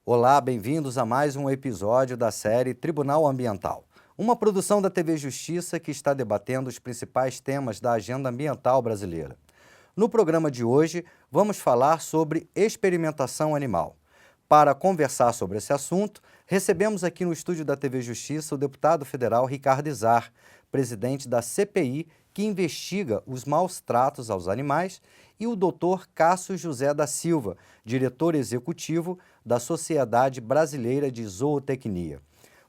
Olá, bem-vindos a mais um episódio da série Tribunal Ambiental, uma produção da TV Justiça que está debatendo os principais temas da agenda ambiental brasileira. No programa de hoje, vamos falar sobre experimentação animal. Para conversar sobre esse assunto, recebemos aqui no estúdio da TV Justiça o deputado federal Ricardo Izar, presidente da CPI, que investiga os maus tratos aos animais, e o Dr. Cássio José da Silva, diretor executivo da Sociedade Brasileira de Zootecnia.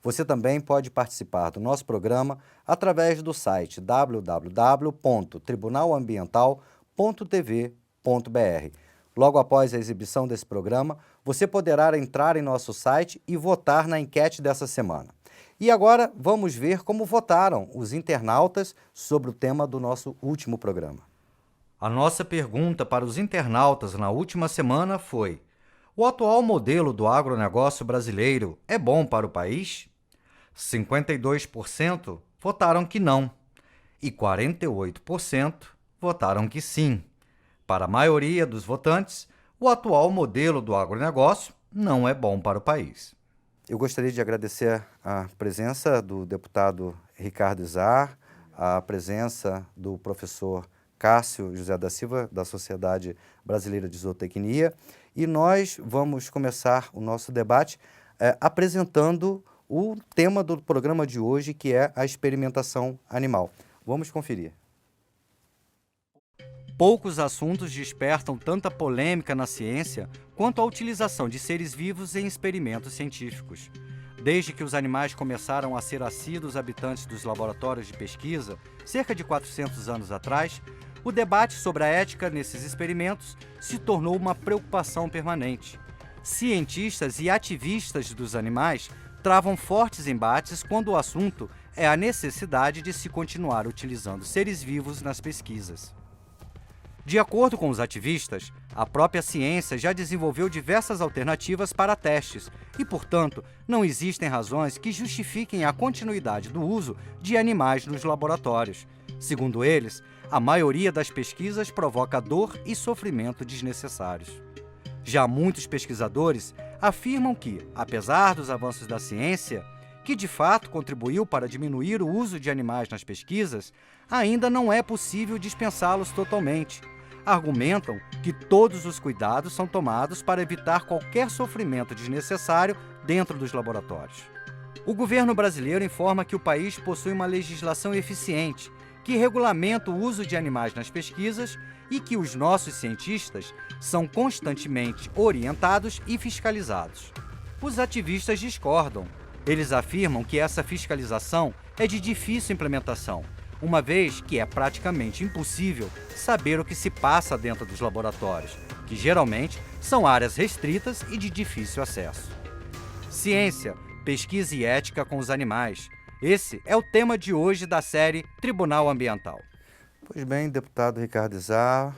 Você também pode participar do nosso programa através do site www.tribunalambiental.tv.br. Logo após a exibição desse programa, você poderá entrar em nosso site e votar na enquete dessa semana. E agora vamos ver como votaram os internautas sobre o tema do nosso último programa. A nossa pergunta para os internautas na última semana foi: o atual modelo do agronegócio brasileiro é bom para o país? 52% votaram que não e 48% votaram que sim. Para a maioria dos votantes, o atual modelo do agronegócio não é bom para o país. Eu gostaria de agradecer a presença do deputado Ricardo Izar, a presença do professor Cássio José da Silva, da Sociedade Brasileira de Zootecnia, e nós vamos começar o nosso debate apresentando o tema do programa de hoje, que é a experimentação animal. Vamos conferir. Poucos assuntos despertam tanta polêmica na ciência quanto a utilização de seres vivos em experimentos científicos. Desde que os animais começaram a ser assíduos habitantes dos laboratórios de pesquisa, cerca de 400 anos atrás, o debate sobre a ética nesses experimentos se tornou uma preocupação permanente. Cientistas e ativistas dos animais travam fortes embates quando o assunto é a necessidade de se continuar utilizando seres vivos nas pesquisas. De acordo com os ativistas, a própria ciência já desenvolveu diversas alternativas para testes e, portanto, não existem razões que justifiquem a continuidade do uso de animais nos laboratórios. Segundo eles, a maioria das pesquisas provoca dor e sofrimento desnecessários. Já muitos pesquisadores afirmam que, apesar dos avanços da ciência, que de fato contribuiu para diminuir o uso de animais nas pesquisas, ainda não é possível dispensá-los totalmente. Argumentam que todos os cuidados são tomados para evitar qualquer sofrimento desnecessário dentro dos laboratórios. O governo brasileiro informa que o país possui uma legislação eficiente que regulamenta o uso de animais nas pesquisas e que os nossos cientistas são constantemente orientados e fiscalizados. Os ativistas discordam. Eles afirmam que essa fiscalização é de difícil implementação, uma vez que é praticamente impossível saber o que se passa dentro dos laboratórios, que geralmente são áreas restritas e de difícil acesso. Ciência, pesquisa e ética com os animais. Esse é o tema de hoje da série Tribunal Ambiental. Pois bem, deputado Ricardo Izar,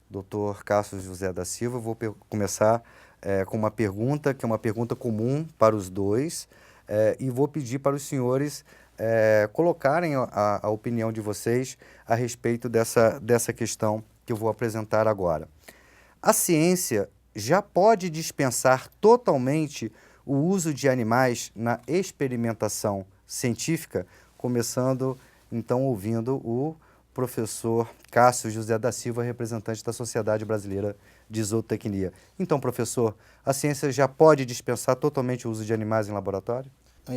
doutor Cássio José da Silva, vou começar com uma pergunta, que é uma pergunta comum para os dois, e vou pedir para os senhores colocarem a opinião de vocês a respeito dessa questão que eu vou apresentar agora. A ciência já pode dispensar totalmente o uso de animais na experimentação científica? Começando, então, ouvindo o professor Cássio José da Silva, representante da Sociedade Brasileira de Zootecnia. Então, professor, a ciência já pode dispensar totalmente o uso de animais em laboratório?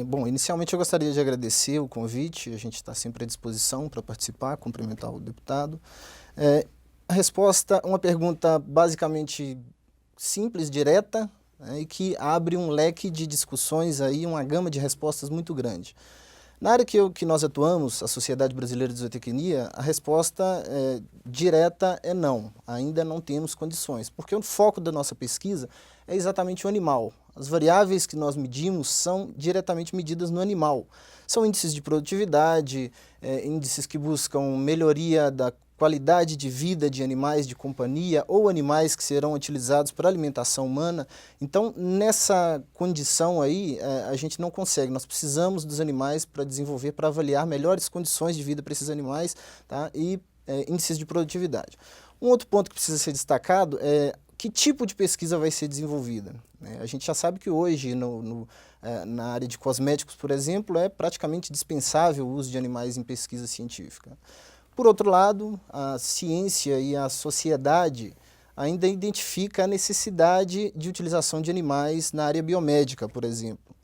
Bom, inicialmente eu gostaria de agradecer o convite, a gente está sempre à disposição para participar, cumprimentar o deputado. A resposta é uma pergunta basicamente simples, direta, e que abre um leque de discussões, aí, uma gama de respostas muito grande. Na área que nós atuamos, a Sociedade Brasileira de Zootecnia, a resposta direta é não, ainda não temos condições, porque o foco da nossa pesquisa é exatamente o animal. As variáveis que nós medimos são diretamente medidas no animal. São índices de produtividade, índices que buscam melhoria da qualidade de vida de animais de companhia ou animais que serão utilizados para alimentação humana. Então, nessa condição aí, a gente não consegue. Nós precisamos dos animais para desenvolver, para avaliar melhores condições de vida para esses animais, tá? E índices de produtividade. Um outro ponto que precisa ser destacado é que tipo de pesquisa vai ser desenvolvida. né? A gente já sabe que hoje, na área de cosméticos, por exemplo, é praticamente dispensável o uso de animais em pesquisa científica. Por outro lado, a ciência e a sociedade ainda identifica a necessidade de utilização de animais na área biomédica, por exemplo,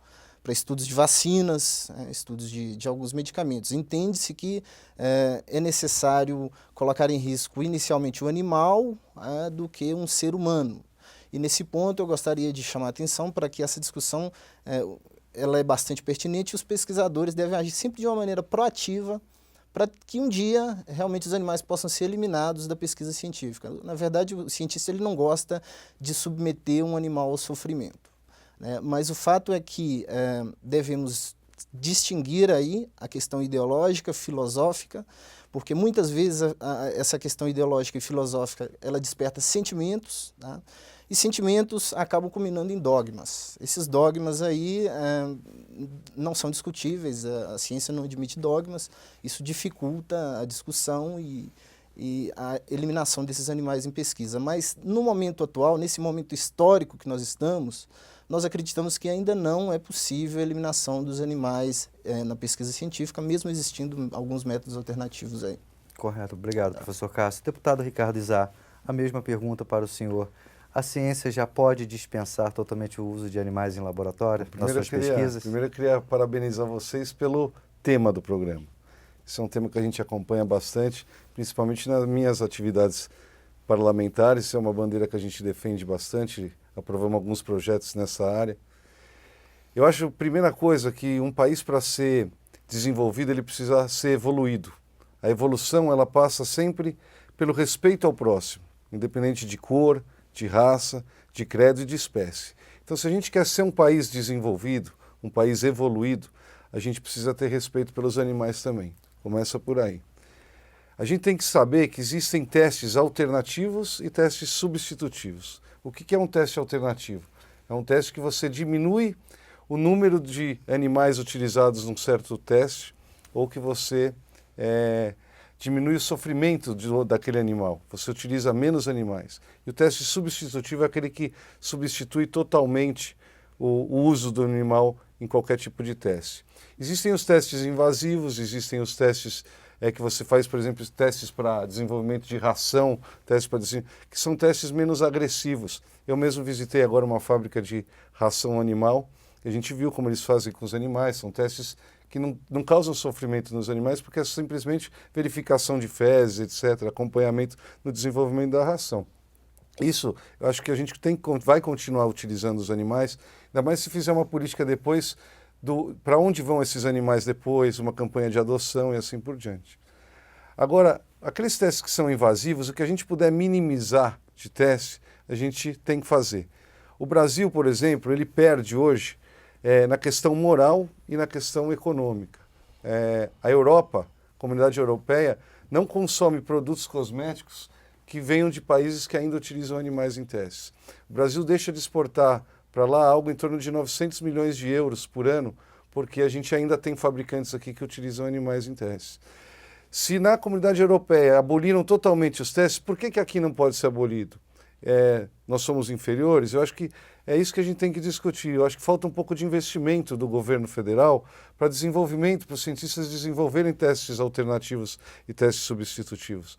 para estudos de vacinas, estudos de alguns medicamentos. Entende-se que é necessário colocar em risco inicialmente o animal do que um ser humano. E nesse ponto eu gostaria de chamar a atenção para que essa discussão ela é bastante pertinente e os pesquisadores devem agir sempre de uma maneira proativa para que um dia realmente os animais possam ser eliminados da pesquisa científica. Na verdade, o cientista ele não gosta de submeter um animal ao sofrimento, né? Mas o fato é que devemos distinguir aí a questão ideológica, filosófica, porque muitas vezes essa questão ideológica e filosófica ela desperta sentimentos, tá? E sentimentos acabam culminando em dogmas. Esses dogmas aí não são discutíveis, a ciência não admite dogmas, isso dificulta a discussão e a eliminação desses animais em pesquisa. Mas no momento atual, nesse momento histórico que nós estamos, nós acreditamos que ainda não é possível a eliminação dos animais na pesquisa científica, mesmo existindo alguns métodos alternativos aí. Correto, obrigado, professor Cássio. Deputado Ricardo Izar, a mesma pergunta para o senhor. A ciência já pode dispensar totalmente o uso de animais em laboratório nas suas pesquisas? Primeiro eu queria parabenizar vocês pelo tema do programa. Esse é um tema que a gente acompanha bastante, principalmente nas minhas atividades parlamentares. Isso é uma bandeira que a gente defende bastante, aprovamos alguns projetos nessa área. Eu acho, a primeira coisa, que um país para ser desenvolvido, ele precisa ser evoluído. A evolução, ela passa sempre pelo respeito ao próximo, independente de cor, de raça, de credo e de espécie. Então, se a gente quer ser um país desenvolvido, um país evoluído, a gente precisa ter respeito pelos animais também. Começa por aí. A gente tem que saber que existem testes alternativos e testes substitutivos. O que é um teste alternativo? É um teste que você diminui o número de animais utilizados num certo teste ou que você diminui o sofrimento daquele animal, você utiliza menos animais. E o teste substitutivo é aquele que substitui totalmente o uso do animal em qualquer tipo de teste. Existem os testes invasivos, existem os testes que você faz, por exemplo, testes para desenvolvimento de ração, que são testes menos agressivos. Eu mesmo visitei agora uma fábrica de ração animal, e a gente viu como eles fazem com os animais, são testes que não causam sofrimento nos animais, porque é simplesmente verificação de fezes, etc., acompanhamento no desenvolvimento da ração. Isso, eu acho que a gente vai continuar utilizando os animais, ainda mais se fizer uma política depois, para onde vão esses animais depois, uma campanha de adoção e assim por diante. Agora, aqueles testes que são invasivos, o que a gente puder minimizar de teste, a gente tem que fazer. O Brasil, por exemplo, ele perde hoje na questão moral e na questão econômica. A Europa, a comunidade europeia, não consome produtos cosméticos que venham de países que ainda utilizam animais em testes. O Brasil deixa de exportar para lá algo em torno de 900 milhões de euros por ano, porque a gente ainda tem fabricantes aqui que utilizam animais em testes. Se na comunidade europeia aboliram totalmente os testes, por que aqui não pode ser abolido? Nós somos inferiores? Eu acho que é isso que a gente tem que discutir. Eu acho que falta um pouco de investimento do governo federal para desenvolvimento, para os cientistas desenvolverem testes alternativos e testes substitutivos.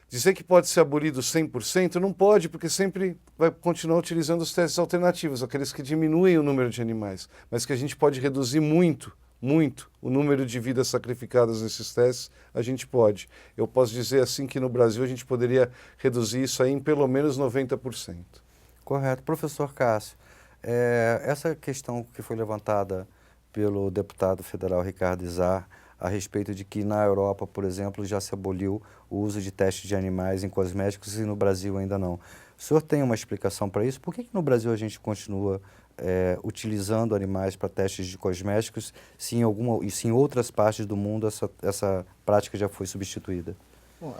Dizer que pode ser abolido 100% não pode, porque sempre vai continuar utilizando os testes alternativos, aqueles que diminuem o número de animais, mas que a gente pode reduzir muito o número de vidas sacrificadas nesses testes, a gente pode. Eu posso dizer assim que no Brasil a gente poderia reduzir isso aí em pelo menos 90%. Correto. Professor Cássio, essa questão que foi levantada pelo deputado federal Ricardo Izar, a respeito de que na Europa, por exemplo, já se aboliu o uso de testes de animais em cosméticos e no Brasil ainda não. O senhor tem uma explicação para isso? Por que no Brasil a gente continua utilizando animais para testes de cosméticos, se em outras partes do mundo essa prática já foi substituída? Bom,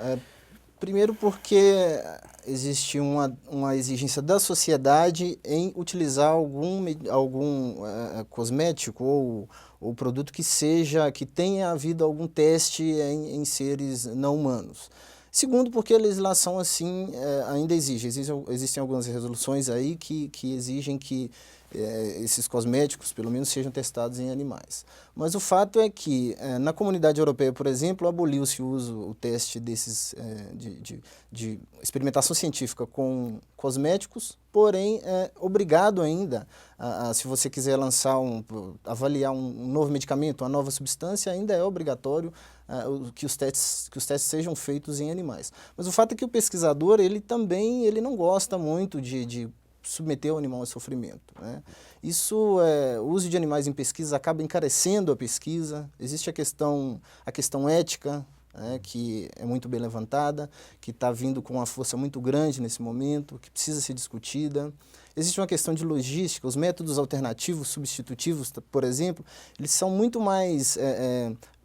primeiro porque existe uma exigência da sociedade em utilizar algum cosmético ou produto que tenha havido algum teste em seres não humanos. Segundo, porque a legislação assim ainda exige. Existem algumas resoluções aí que exigem que esses cosméticos, pelo menos, sejam testados em animais. Mas o fato é que, na Comunidade Europeia, por exemplo, aboliu-se o teste de experimentação científica com cosméticos, porém, é obrigado ainda, se você quiser avaliar um novo medicamento, uma nova substância, ainda é obrigatório que os testes sejam feitos em animais. Mas o fato é que o pesquisador, ele não gosta muito de submeter o animal a sofrimento, né? O uso de animais em pesquisa acaba encarecendo a pesquisa. Existe a questão ética, né, que é muito bem levantada, que está vindo com uma força muito grande nesse momento, que precisa ser discutida. Existe uma questão de logística. Os métodos alternativos, substitutivos, por exemplo, eles são muito mais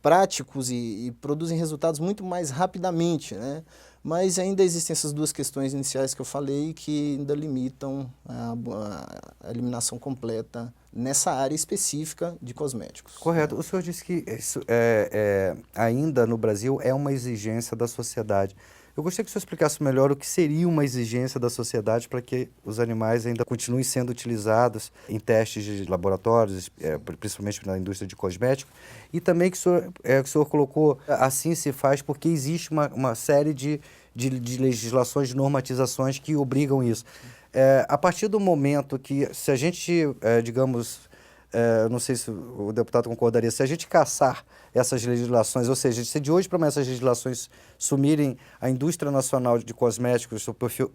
práticos e produzem resultados muito mais rapidamente, né? Mas ainda existem essas duas questões iniciais que eu falei que ainda limitam a eliminação completa nessa área específica de cosméticos. Correto. O senhor disse que isso ainda no Brasil é uma exigência da sociedade. Eu gostaria que o senhor explicasse melhor o que seria uma exigência da sociedade para que os animais ainda continuem sendo utilizados em testes de laboratórios, principalmente na indústria de cosméticos, e também que o senhor colocou, assim se faz porque existe uma série de legislações, de normatizações que obrigam isso. A partir do momento que, se a gente, não sei se o deputado concordaria, se a gente caçar essas legislações, ou seja, se de hoje para amanhã essas legislações sumirem, a indústria nacional de cosméticos,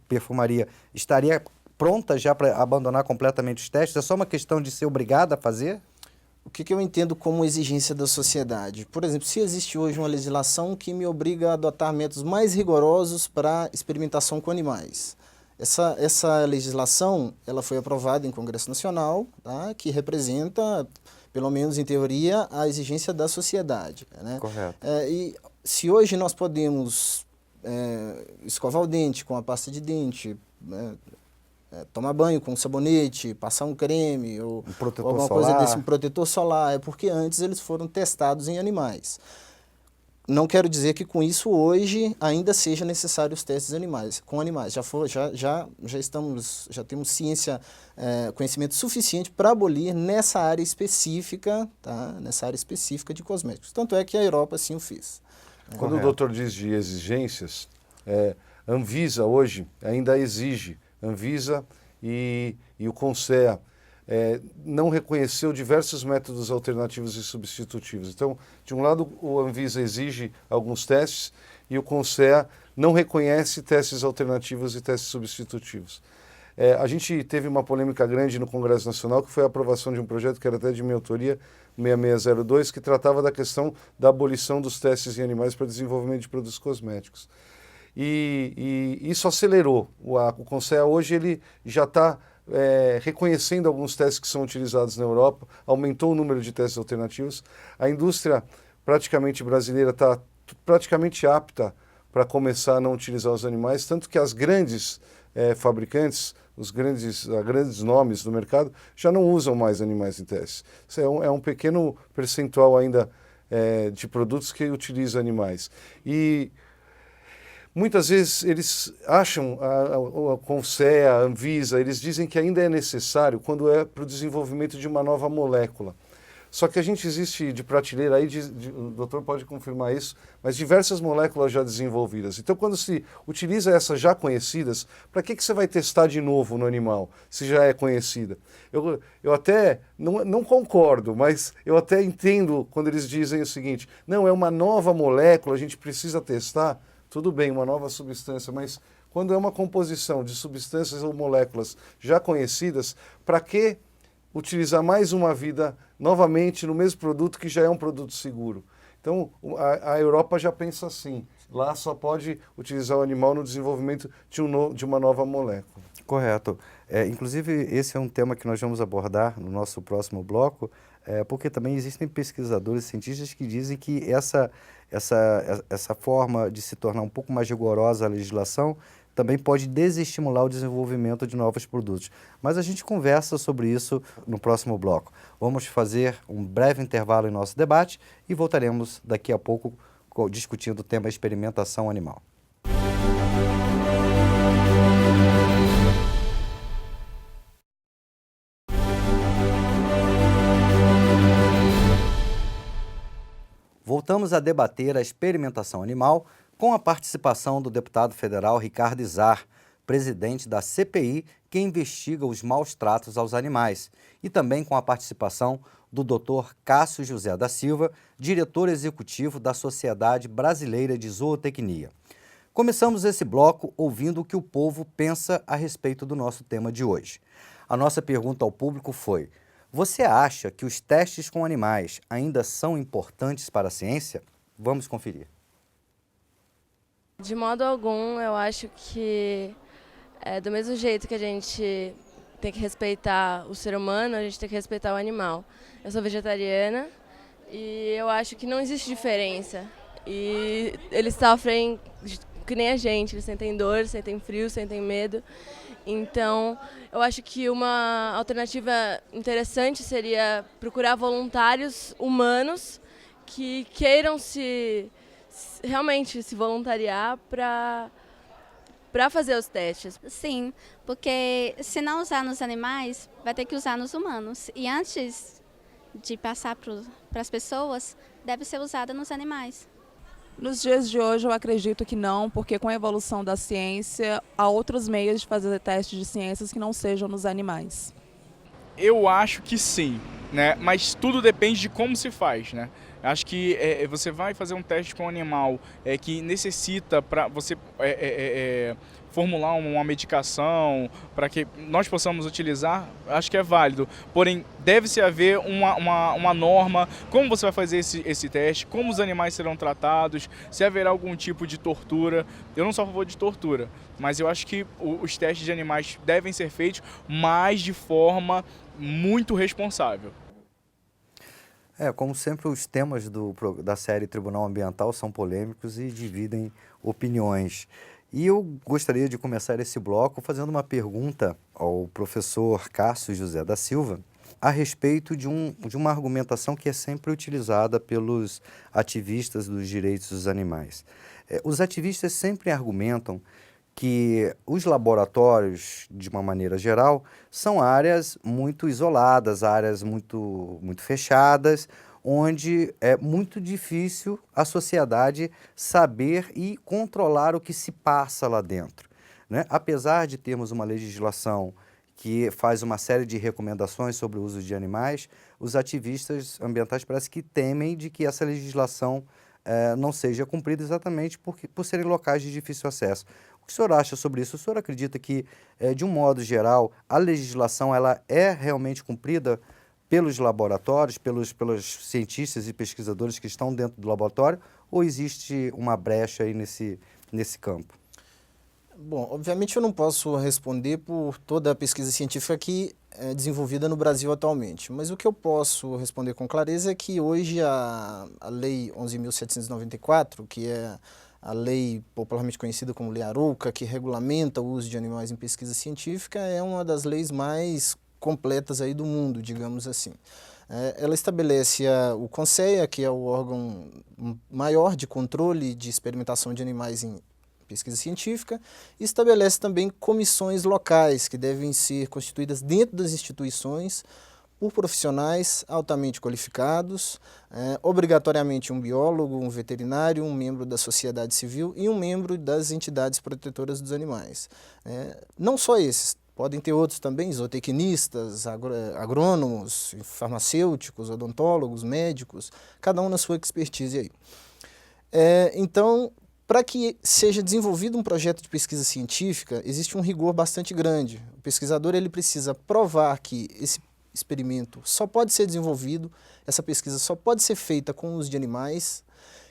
perfumaria, estaria pronta já para abandonar completamente os testes? É só uma questão de ser obrigada a fazer? O que eu entendo como exigência da sociedade? Por exemplo, se existe hoje uma legislação que me obriga a adotar métodos mais rigorosos para experimentação com animais. Essa legislação ela foi aprovada em Congresso Nacional, tá? Que representa, pelo menos em teoria, a exigência da sociedade, né? Correto. E se hoje nós podemos escovar o dente com a pasta de dente, tomar banho com sabonete, passar um creme ou alguma coisa desse, um protetor solar, é porque antes eles foram testados em animais. Não quero dizer que com isso hoje ainda seja necessário os testes com animais. Já temos ciência, conhecimento suficiente para abolir nessa área específica, tá? Nessa área específica de cosméticos. Tanto é que a Europa assim o fez. Quando o doutor diz de exigências, Anvisa hoje ainda exige, Anvisa e o CONSEA, não reconheceu diversos métodos alternativos e substitutivos. Então, de um lado, o Anvisa exige alguns testes e o CONSEA não reconhece testes alternativos e testes substitutivos. A gente teve uma polêmica grande no Congresso Nacional, que foi a aprovação de um projeto que era até de minha autoria, 6602, que tratava da questão da abolição dos testes em animais para desenvolvimento de produtos cosméticos. E isso acelerou. O CONSEA hoje ele já está reconhecendo alguns testes que são utilizados na Europa, aumentou o número de testes alternativos. A indústria praticamente brasileira está praticamente apta para começar a não utilizar os animais, tanto que as grandes fabricantes, os grandes nomes do mercado, já não usam mais animais em testes. Isso é um pequeno percentual ainda de produtos que utilizam animais. E muitas vezes eles acham, a CONSEA, a Anvisa, eles dizem que ainda é necessário quando é para o desenvolvimento de uma nova molécula. Só que a gente existe de prateleira aí, o doutor pode confirmar isso, mas diversas moléculas já desenvolvidas. Então, quando se utiliza essas já conhecidas, para que você vai testar de novo no animal, se já é conhecida? Eu até não concordo, mas eu até entendo quando eles dizem o seguinte: não, é uma nova molécula, a gente precisa testar. Tudo bem, uma nova substância, mas quando é uma composição de substâncias ou moléculas já conhecidas, para que utilizar mais uma vida novamente no mesmo produto que já é um produto seguro? Então, a Europa já pensa assim, lá só pode utilizar o animal no desenvolvimento de uma nova molécula. Correto. Inclusive, esse é um tema que nós vamos abordar no nosso próximo bloco, porque também existem pesquisadores, cientistas que dizem que essa forma de se tornar um pouco mais rigorosa a legislação também pode desestimular o desenvolvimento de novos produtos. Mas a gente conversa sobre isso no próximo bloco. Vamos fazer um breve intervalo em nosso debate e voltaremos daqui a pouco discutindo o tema experimentação animal. voltamos a debater a experimentação animal com a participação do deputado federal Ricardo Izar, presidente da CPI, que investiga os maus tratos aos animais, e também com a participação do Dr. Cássio José da Silva, diretor executivo da Sociedade Brasileira de Zootecnia. Começamos esse bloco ouvindo o que o povo pensa a respeito do nosso tema de hoje. A nossa pergunta ao público foi: você acha que os testes com animais ainda são importantes para a ciência? Vamos conferir. De modo algum, eu acho que do mesmo jeito que a gente tem que respeitar o ser humano, a gente tem que respeitar o animal. Eu sou vegetariana e eu acho que não existe diferença. E eles sofrem que nem a gente, eles sentem dor, sentem frio, sentem medo. Então, eu acho que uma alternativa interessante seria procurar voluntários humanos que queiram realmente se voluntariar para fazer os testes. Sim, porque se não usar nos animais, vai ter que usar nos humanos. E antes de passar para as pessoas, deve ser usada nos animais. Nos dias de hoje eu acredito que não, porque com a evolução da ciência, há outros meios de fazer testes de ciências que não sejam nos animais. Eu acho que sim, né? Mas tudo depende de como se faz, né? Acho que você vai fazer um teste com um animal que necessita para você formular uma medicação para que nós possamos utilizar, acho que é válido. Porém, deve-se haver uma norma, como você vai fazer esse teste, como os animais serão tratados, se haverá algum tipo de tortura. Eu não sou a favor de tortura, mas eu acho que os testes de animais devem ser feitos, mas de forma muito responsável. Como sempre, os temas da série Tribunal Ambiental são polêmicos e dividem opiniões. E eu gostaria de começar esse bloco fazendo uma pergunta ao professor Cássio José da Silva a respeito de uma argumentação que é sempre utilizada pelos ativistas dos direitos dos animais. Os ativistas sempre argumentam que os laboratórios, de uma maneira geral, são áreas muito isoladas, áreas muito fechadas, onde é muito difícil a sociedade saber e controlar o que se passa lá dentro, né? Apesar de termos uma legislação que faz uma série de recomendações sobre o uso de animais, os ativistas ambientais parece que temem de que essa legislação não seja cumprida exatamente por serem locais de difícil acesso. O que o senhor acha sobre isso? O senhor acredita que, de um modo geral, a legislação ela é realmente cumprida pelos laboratórios, pelos cientistas e pesquisadores que estão dentro do laboratório, ou existe uma brecha aí nesse campo? Bom, obviamente eu não posso responder por toda a pesquisa científica que é desenvolvida no Brasil atualmente, mas o que eu posso responder com clareza é que hoje a Lei 11.794, que é a lei popularmente conhecida como Lei Arouca, que regulamenta o uso de animais em pesquisa científica, é uma das leis mais completas aí do mundo, digamos assim. Ela estabelece o CONSEA, que é o órgão maior de controle de experimentação de animais em pesquisa científica, e estabelece também comissões locais, que devem ser constituídas dentro das instituições por profissionais altamente qualificados, obrigatoriamente um biólogo, um veterinário, um membro da sociedade civil e um membro das entidades protetoras dos animais. Não só esses, podem ter outros também, zootecnistas, agrônomos, farmacêuticos, odontólogos, médicos, cada um na sua expertise aí. Então, para que seja desenvolvido um projeto de pesquisa científica, existe um rigor bastante grande. O pesquisador ele precisa provar que esse experimento só pode ser desenvolvido, essa pesquisa só pode ser feita com o uso de animais,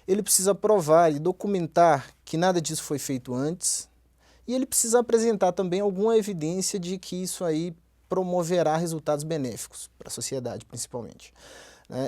ele precisa provar e documentar que nada disso foi feito antes, e ele precisa apresentar também alguma evidência de que isso aí promoverá resultados benéficos para a sociedade, principalmente.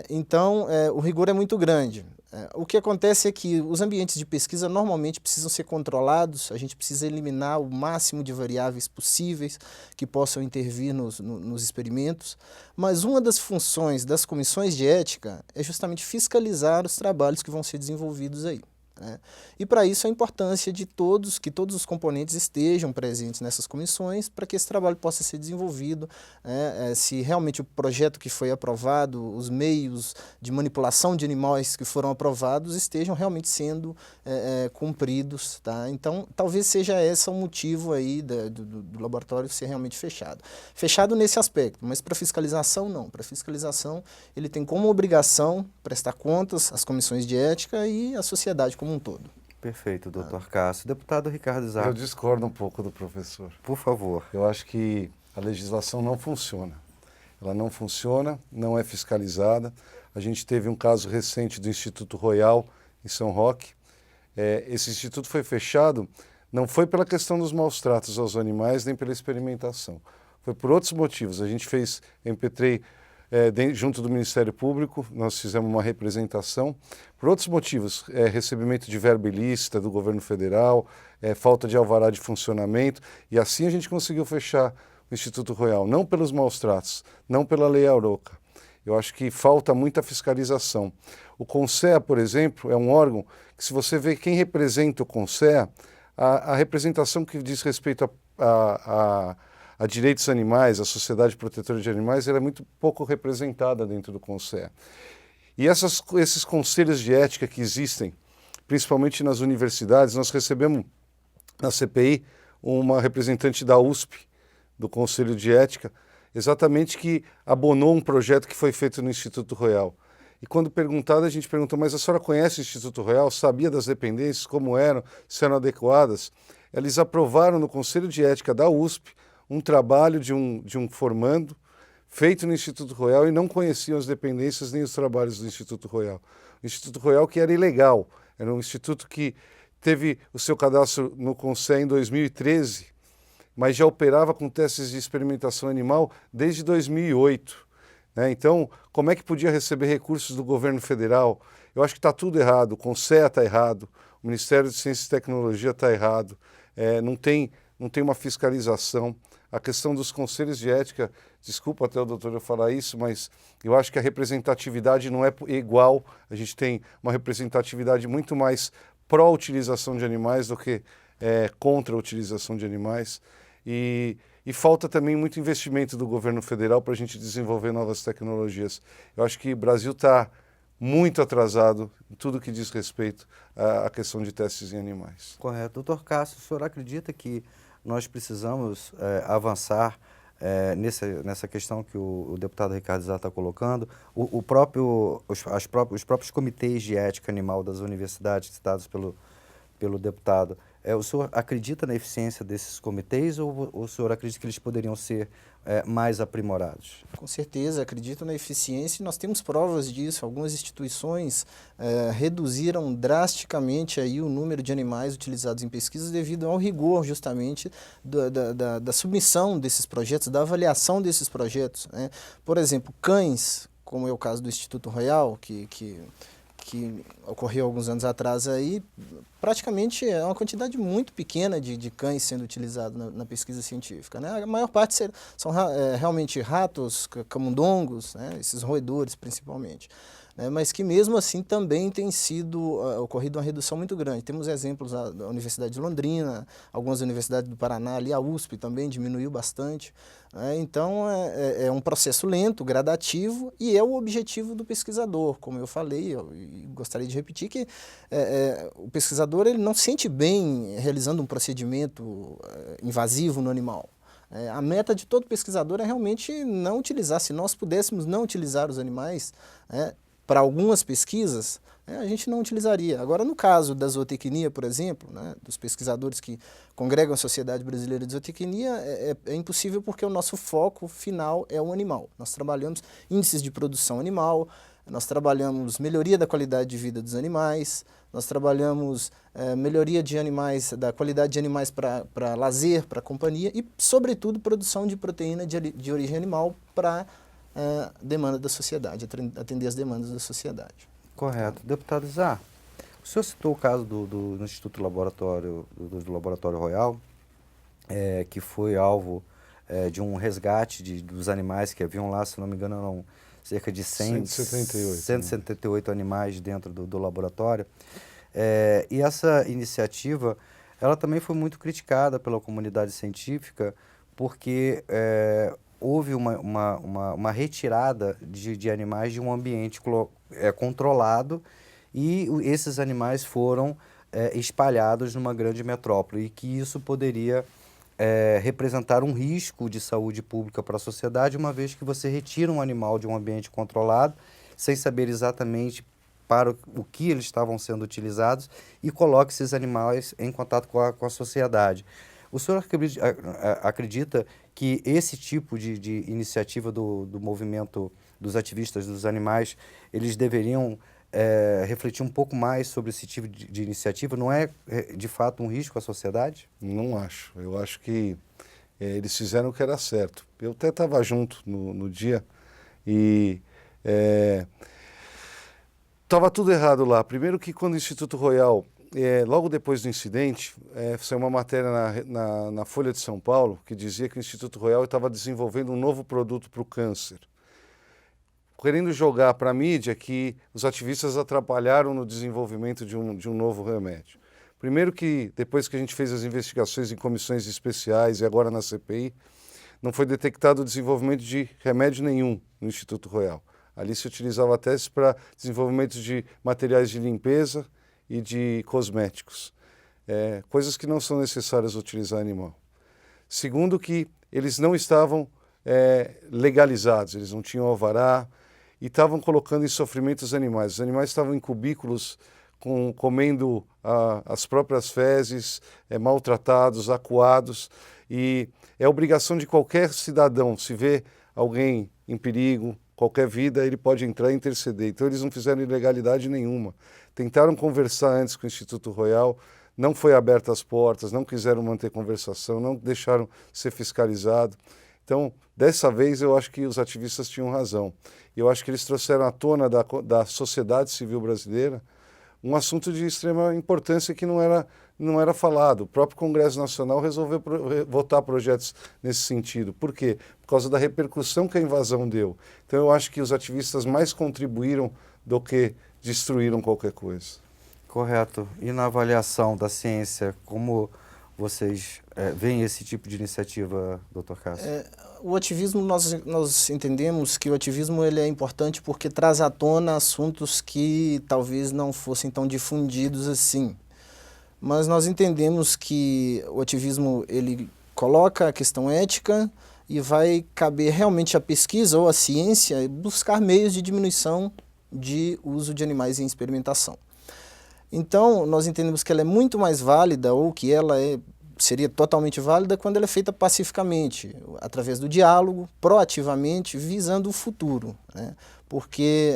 Então, o rigor é muito grande. O que acontece é que os ambientes de pesquisa normalmente precisam ser controlados, a gente precisa eliminar o máximo de variáveis possíveis que possam intervir nos experimentos, mas uma das funções das comissões de ética é justamente fiscalizar os trabalhos que vão ser desenvolvidos aí. né? E para isso a importância de que todos os componentes estejam presentes nessas comissões para que esse trabalho possa ser desenvolvido, né? Se realmente o projeto que foi aprovado, os meios de manipulação de animais que foram aprovados estejam realmente sendo cumpridos, tá? Então talvez seja esse o motivo aí do laboratório ser realmente fechado. Fechado nesse aspecto, mas para fiscalização não. Para fiscalização ele tem como obrigação prestar contas às comissões de ética e à sociedade como um todo. Perfeito, doutor Cássio. Deputado Ricardo Izar. Eu discordo um pouco do professor. Por favor. Eu acho que a legislação não funciona. Ela não funciona, não é fiscalizada. A gente teve um caso recente do Instituto Royal, em São Roque. Esse instituto foi fechado, não foi pela questão dos maus tratos aos animais, nem pela experimentação. Foi por outros motivos. A gente fez MP3 junto do Ministério Público, nós fizemos uma representação. Por outros motivos, recebimento de verba ilícita do governo federal, falta de alvará de funcionamento, e assim a gente conseguiu fechar o Instituto Royal, não pelos maus tratos, não pela Lei Arouca. Eu acho que falta muita fiscalização. O CONSEA, por exemplo, é um órgão que, se você vê quem representa o CONSEA, a representação que diz respeito a direitos animais, a Sociedade Protetora de Animais, ela é muito pouco representada dentro do CONSEA. E esses conselhos de ética que existem, principalmente nas universidades, nós recebemos na CPI uma representante da USP, do Conselho de Ética, exatamente que abonou um projeto que foi feito no Instituto Royal. E quando perguntada, a gente perguntou, mas a senhora conhece o Instituto Royal? Sabia das dependências, como eram, se eram adequadas? Eles aprovaram no Conselho de Ética da USP um trabalho de um formando feito no Instituto Royal e não conheciam as dependências nem os trabalhos do Instituto Royal. O Instituto Royal que era ilegal, era um instituto que teve o seu cadastro no CONSEA em 2013, mas já operava com testes de experimentação animal desde 2008. Né? Então, como é que podia receber recursos do governo federal? Eu acho que está tudo errado, o CONSEA está errado, o Ministério de Ciência e Tecnologia está errado, não tem uma fiscalização. A questão dos conselhos de ética, desculpa até o doutor eu falar isso, mas eu acho que a representatividade não é igual, a gente tem uma representatividade muito mais pró-utilização de animais do que contra a utilização de animais. E falta também muito investimento do governo federal para a gente desenvolver novas tecnologias. Eu acho que o Brasil está muito atrasado em tudo que diz respeito à questão de testes em animais. Correto. Doutor Cássio, o senhor acredita que nós precisamos avançar nessa questão que o deputado Ricardo Izar está colocando? Os próprios comitês de ética animal das universidades citados pelo deputado, o senhor acredita na eficiência desses comitês ou o senhor acredita que eles poderiam ser mais aprimorados? Com certeza, acredito na eficiência e nós temos provas disso. Algumas instituições reduziram drasticamente aí o número de animais utilizados em pesquisas devido ao rigor justamente da submissão desses projetos, da avaliação desses projetos, né? Por exemplo, cães, como é o caso do Instituto Royal, que ocorreu alguns anos atrás aí, praticamente é uma quantidade muito pequena de cães sendo utilizados na pesquisa científica, né? A maior parte são realmente ratos, camundongos, né? Esses roedores principalmente, né? Mas que mesmo assim também tem sido ocorrido uma redução muito grande. Temos exemplos da Universidade de Londrina, algumas universidades do Paraná, ali a USP também diminuiu bastante. Então é um processo lento, gradativo, e é o objetivo do pesquisador. Como eu falei, eu gostaria de repetir que o pesquisador ele não se sente bem realizando um procedimento invasivo no animal. A meta de todo pesquisador é realmente não utilizar. Se nós pudéssemos não utilizar os animais para algumas pesquisas, a gente não utilizaria. Agora, no caso da zootecnia, por exemplo, né, dos pesquisadores que congregam a Sociedade Brasileira de Zootecnia, é impossível porque o nosso foco final é o animal. Nós trabalhamos índices de produção animal, nós trabalhamos melhoria da qualidade de vida dos animais, nós trabalhamos melhoria de animais, da qualidade de animais para lazer, para companhia e, sobretudo, produção de proteína de origem animal para demanda da sociedade, atender as demandas da sociedade. Correto. Deputado Izar, o senhor citou o caso do Instituto Laboratório, do Laboratório Royal, que foi alvo de um resgate dos animais que haviam lá, se não me engano, eram cerca de 178 animais dentro do laboratório. E essa iniciativa, ela também foi muito criticada pela comunidade científica, porque houve uma retirada de animais de um ambiente controlado, e esses animais foram espalhados numa grande metrópole, e que isso poderia representar um risco de saúde pública para a sociedade, uma vez que você retira um animal de um ambiente controlado, sem saber exatamente para o que eles estavam sendo utilizados, e coloca esses animais em contato com a sociedade. O senhor acredita que esse tipo de iniciativa do movimento dos ativistas dos animais, eles deveriam refletir um pouco mais sobre esse tipo de iniciativa? Não é, de fato, um risco à sociedade? Não acho. Eu acho que eles fizeram o que era certo. Eu até estava junto no dia e estava tudo errado lá. Primeiro que quando o Instituto Royal, logo depois do incidente, saiu uma matéria na Folha de São Paulo que dizia que o Instituto Royal estava desenvolvendo um novo produto para o câncer, querendo jogar para a mídia que os ativistas atrapalharam no desenvolvimento de um novo remédio. Primeiro que, depois que a gente fez as investigações em comissões especiais e agora na CPI, não foi detectado o desenvolvimento de remédio nenhum no Instituto Royal. Ali se utilizava testes para desenvolvimento de materiais de limpeza e de cosméticos, coisas que não são necessárias utilizar animal. Segundo que eles não estavam legalizados, eles não tinham alvará e estavam colocando em sofrimento os animais. Os animais estavam em cubículos comendo as próprias fezes, maltratados, acuados, e é obrigação de qualquer cidadão, se vê alguém em perigo, qualquer vida, ele pode entrar e interceder. Então eles não fizeram ilegalidade nenhuma. Tentaram conversar antes com o Instituto Royal, não foi aberta as portas, não quiseram manter conversação, não deixaram ser fiscalizado. Então, dessa vez, eu acho que os ativistas tinham razão. Eu acho que eles trouxeram à tona da sociedade civil brasileira um assunto de extrema importância que não era falado. O próprio Congresso Nacional resolveu votar projetos nesse sentido. Por quê? Por causa da repercussão que a invasão deu. Então eu acho que os ativistas mais contribuíram do que destruíram qualquer coisa. Correto. E na avaliação da ciência, como vocês veem esse tipo de iniciativa, Dr. Cássio? O ativismo, nós entendemos que o ativismo ele é importante porque traz à tona assuntos que talvez não fossem tão difundidos assim. Mas nós entendemos que o ativismo ele coloca a questão ética e vai caber realmente à pesquisa ou à ciência buscar meios de diminuição de uso de animais em experimentação. Então, nós entendemos que ela é muito mais válida, ou que ela seria totalmente válida quando ela é feita pacificamente, através do diálogo, proativamente, visando o futuro, né? Porque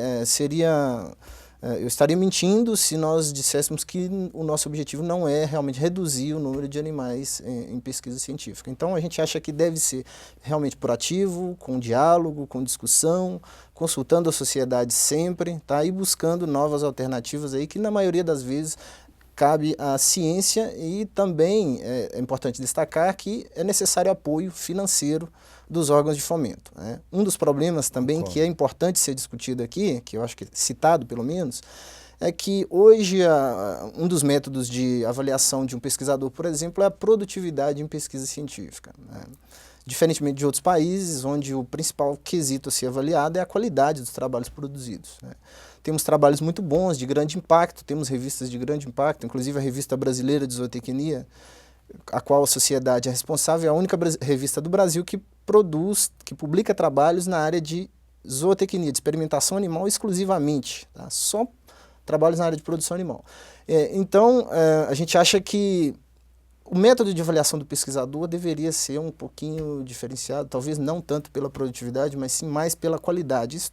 eu estaria mentindo se nós disséssemos que o nosso objetivo não é realmente reduzir o número de animais em pesquisa científica. Então a gente acha que deve ser realmente proativo, com diálogo, com discussão, consultando a sociedade sempre, tá? E buscando novas alternativas aí que na maioria das vezes cabe à ciência, e também é importante destacar que é necessário apoio financeiro dos órgãos de fomento, né? Um dos problemas também que é importante ser discutido aqui, que eu acho que é citado pelo menos, é que hoje um dos métodos de avaliação de um pesquisador, por exemplo, é a produtividade em pesquisa científica, né? Diferentemente de outros países, onde o principal quesito a ser avaliado é a qualidade dos trabalhos produzidos, né? Temos trabalhos muito bons, de grande impacto, temos revistas de grande impacto, inclusive a Revista Brasileira de Zootecnia, a qual a sociedade é responsável, é a única revista do Brasil que publica trabalhos na área de zootecnia, de experimentação animal exclusivamente, tá? Só trabalhos na área de produção animal. Então, a gente acha que o método de avaliação do pesquisador deveria ser um pouquinho diferenciado, talvez não tanto pela produtividade, mas sim mais pela qualidade. Isso,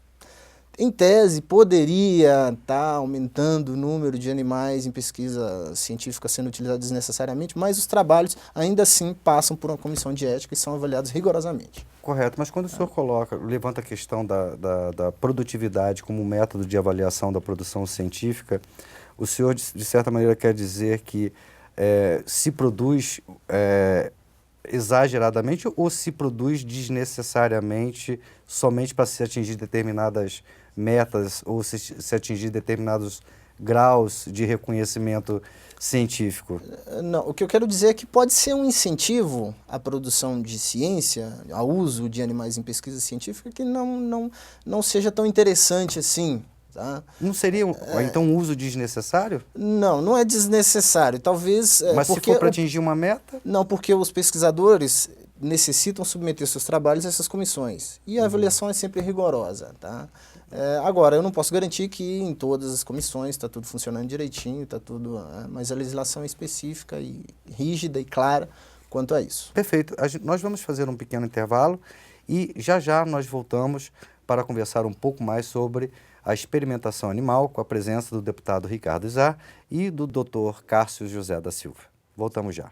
em tese, poderia estar aumentando o número de animais em pesquisa científica sendo utilizados desnecessariamente, mas os trabalhos ainda assim passam por uma comissão de ética e são avaliados rigorosamente. Correto, mas quando o senhor levanta a questão da produtividade como método de avaliação da produção científica, o senhor, de certa maneira, quer dizer que se produz exageradamente ou se produz desnecessariamente somente para se atingir determinadas metas ou se atingir determinados graus de reconhecimento científico? Não, o que eu quero dizer é que pode ser um incentivo à produção de ciência, ao uso de animais em pesquisa científica, que não seja tão interessante assim. Tá? Não seria, então, um uso desnecessário? Não é desnecessário. Talvez... Mas se for para atingir uma meta? Não, porque os pesquisadores necessitam submeter seus trabalhos a essas comissões. E a avaliação é sempre rigorosa. Tá? Agora, eu não posso garantir que em todas as comissões está tudo funcionando direitinho, está tudo... mas a legislação é específica e rígida e clara quanto a isso. Perfeito. Nós vamos fazer um pequeno intervalo e já nós voltamos para conversar um pouco mais sobre a experimentação animal com a presença do deputado Ricardo Izar e do Dr. Cássio José da Silva. Voltamos já.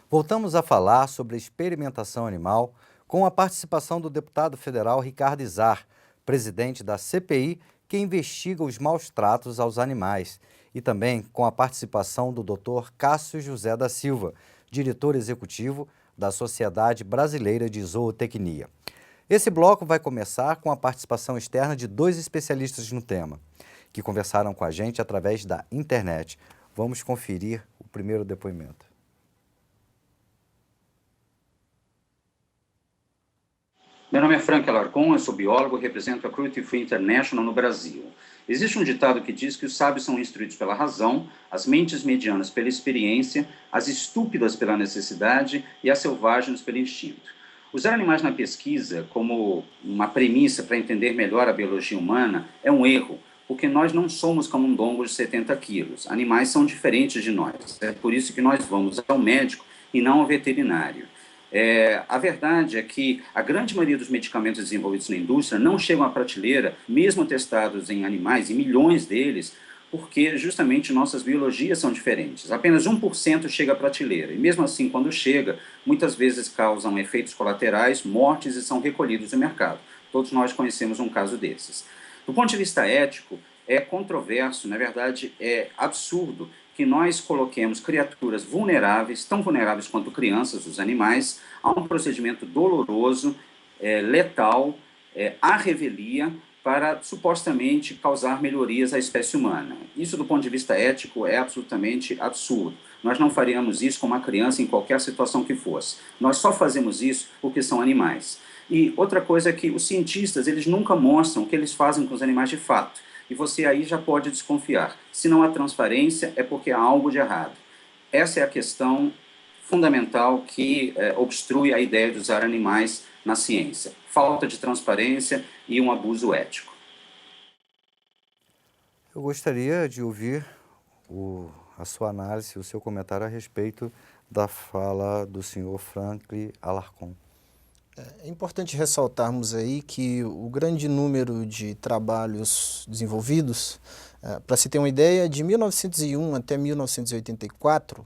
Voltamos a falar sobre a experimentação animal com a participação do deputado federal Ricardo Izar, presidente da CPI, que investiga os maus tratos aos animais, e também com a participação do Dr. Cássio José da Silva, diretor executivo da Sociedade Brasileira de Zootecnia. Esse bloco vai começar com a participação externa de 2 especialistas no tema, que conversaram com a gente através da internet. Vamos conferir o primeiro depoimento. Meu nome é Frank Alarcon, eu sou biólogo e represento a Cruelty Free International no Brasil. Existe um ditado que diz que os sábios são instruídos pela razão, as mentes medianas pela experiência, as estúpidas pela necessidade e as selvagens pelo instinto. Usar animais na pesquisa como uma premissa para entender melhor a biologia humana é um erro, porque nós não somos camundongos de 70 quilos. Animais são diferentes de nós. É por isso que nós vamos ao médico e não ao veterinário. A verdade é que a grande maioria dos medicamentos desenvolvidos na indústria não chegam à prateleira, mesmo testados em animais, e milhões deles, porque justamente nossas biologias são diferentes. Apenas 1% chega à prateleira, e mesmo assim, quando chega, muitas vezes causam efeitos colaterais, mortes e são recolhidos do mercado. Todos nós conhecemos um caso desses. Do ponto de vista ético, é controverso, na verdade é absurdo, que nós coloquemos criaturas vulneráveis, tão vulneráveis quanto crianças, os animais, a um procedimento doloroso, letal, à revelia, para supostamente causar melhorias à espécie humana. Isso, do ponto de vista ético, é absolutamente absurdo. Nós não faríamos isso com uma criança em qualquer situação que fosse. Nós só fazemos isso porque são animais. E outra coisa é que os cientistas, eles nunca mostram o que eles fazem com os animais de fato. E você aí já pode desconfiar. Se não há transparência, é porque há algo de errado. Essa é a questão fundamental que obstrui a ideia de usar animais na ciência. Falta de transparência e um abuso ético. Eu gostaria de ouvir a sua análise, o seu comentário a respeito da fala do senhor Frank Alarcon. É importante ressaltarmos aí que o grande número de trabalhos desenvolvidos, para se ter uma ideia, de 1901 até 1984,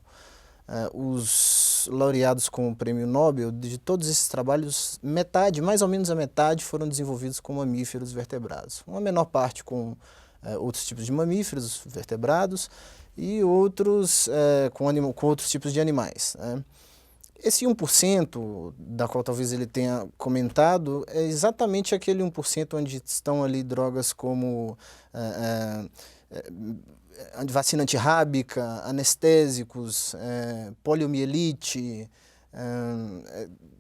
os laureados com o Prêmio Nobel, de todos esses trabalhos, metade, mais ou menos a metade, foram desenvolvidos com mamíferos vertebrados. Uma menor parte com outros tipos de mamíferos vertebrados e outros com outros tipos de animais, né? Esse 1%, da qual talvez ele tenha comentado, é exatamente aquele 1% onde estão ali drogas como vacina antirrábica, anestésicos, poliomielite,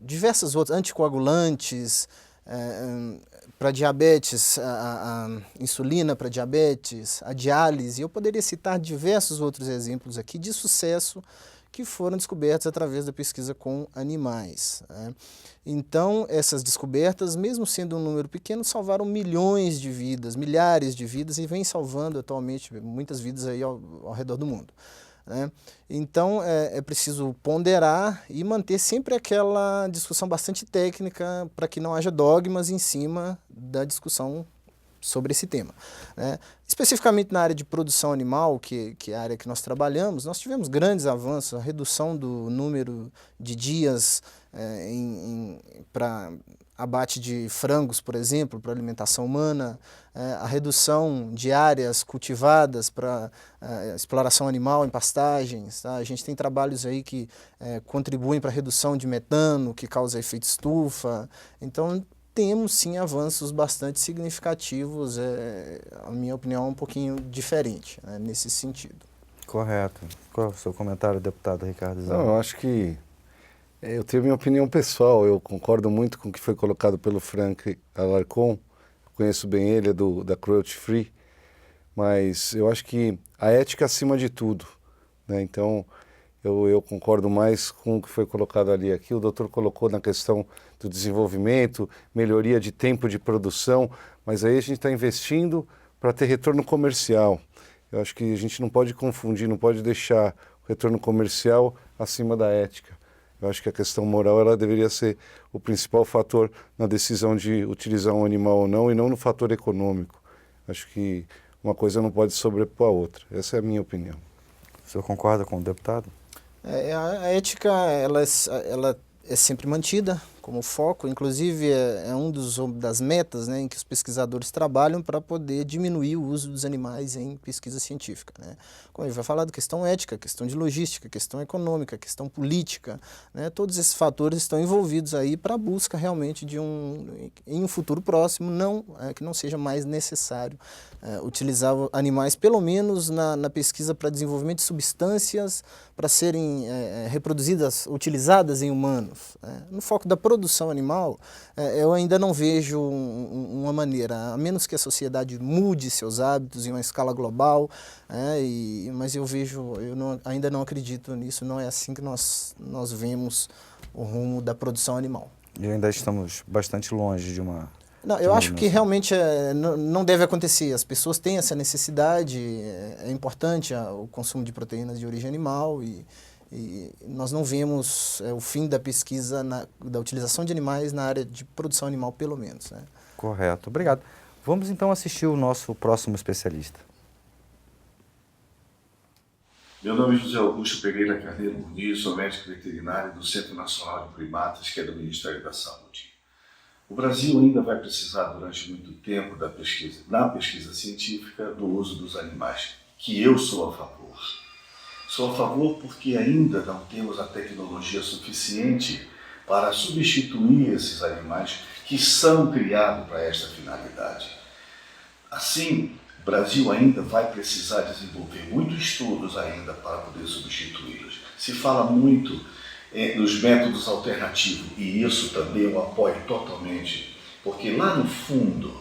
diversas outras, anticoagulantes, para diabetes, a insulina para diabetes, a diálise. Eu poderia citar diversos outros exemplos aqui de sucesso que foram descobertas através da pesquisa com animais, né? Então, essas descobertas, mesmo sendo um número pequeno, salvaram milhões de vidas, milhares de vidas, e vem salvando atualmente muitas vidas aí ao redor do mundo, né? Então, é preciso ponderar e manter sempre aquela discussão bastante técnica para que não haja dogmas em cima da discussão sobre esse tema, né? Especificamente na área de produção animal, que é a área que nós trabalhamos, nós tivemos grandes avanços, a redução do número de dias para abate de frangos, por exemplo, para alimentação humana, a redução de áreas cultivadas para exploração animal em pastagens. Tá? A gente tem trabalhos aí que contribuem para a redução de metano, que causa efeito estufa. Então, temos sim avanços bastante significativos, a minha opinião é um pouquinho diferente, né, nesse sentido. Correto. Qual é o seu comentário, deputado Ricardo Zan? Não, eu acho que eu tenho minha opinião pessoal, eu concordo muito com o que foi colocado pelo Frank Alarcon, conheço bem ele, é da Cruelty Free, mas eu acho que a ética acima de tudo, né? Então eu concordo mais com o que foi colocado ali. Aqui o doutor colocou na questão do desenvolvimento, melhoria de tempo de produção, mas aí a gente está investindo para ter retorno comercial. Eu acho que a gente não pode confundir, não pode deixar o retorno comercial acima da ética. Eu acho que a questão moral ela deveria ser o principal fator na decisão de utilizar um animal ou não, e não no fator econômico. Acho que uma coisa não pode sobrepor a outra. Essa é a minha opinião. O senhor concorda com o deputado? A ética ela é sempre mantida como foco, inclusive é um das metas, né, em que os pesquisadores trabalham para poder diminuir o uso dos animais em pesquisa científica, né. Como a gente vai falar da questão ética, questão de logística, questão econômica, questão política, né, todos esses fatores estão envolvidos aí para a busca realmente em um futuro próximo, que não seja mais necessário utilizar animais, pelo menos na pesquisa para desenvolvimento de substâncias para serem reproduzidas, utilizadas em humanos, né. No foco da produção animal, eu ainda não vejo uma maneira, a menos que a sociedade mude seus hábitos em uma escala global, mas ainda não acredito nisso, não é assim que nós vemos o rumo da produção animal. E ainda estamos bastante longe de uma... Não, eu acho que realmente não deve acontecer. As pessoas têm essa necessidade, é importante o consumo de proteínas de origem animal e nós não vemos o fim da pesquisa, da utilização de animais na área de produção animal, pelo menos, né? Correto. Obrigado. Vamos então assistir o nosso próximo especialista. Meu nome é José Augusto Pereira Carneiro Muniz, sou médico veterinário do Centro Nacional de Primatas, que é do Ministério da Saúde. O Brasil ainda vai precisar, durante muito tempo, na pesquisa científica, do uso dos animais, que eu sou a favor. Sou a favor porque ainda não temos a tecnologia suficiente para substituir esses animais que são criados para esta finalidade. Assim, o Brasil ainda vai precisar desenvolver muitos estudos ainda para poder substituí-los. Se fala muito nos métodos alternativos, e isso também eu apoio totalmente, porque lá no fundo,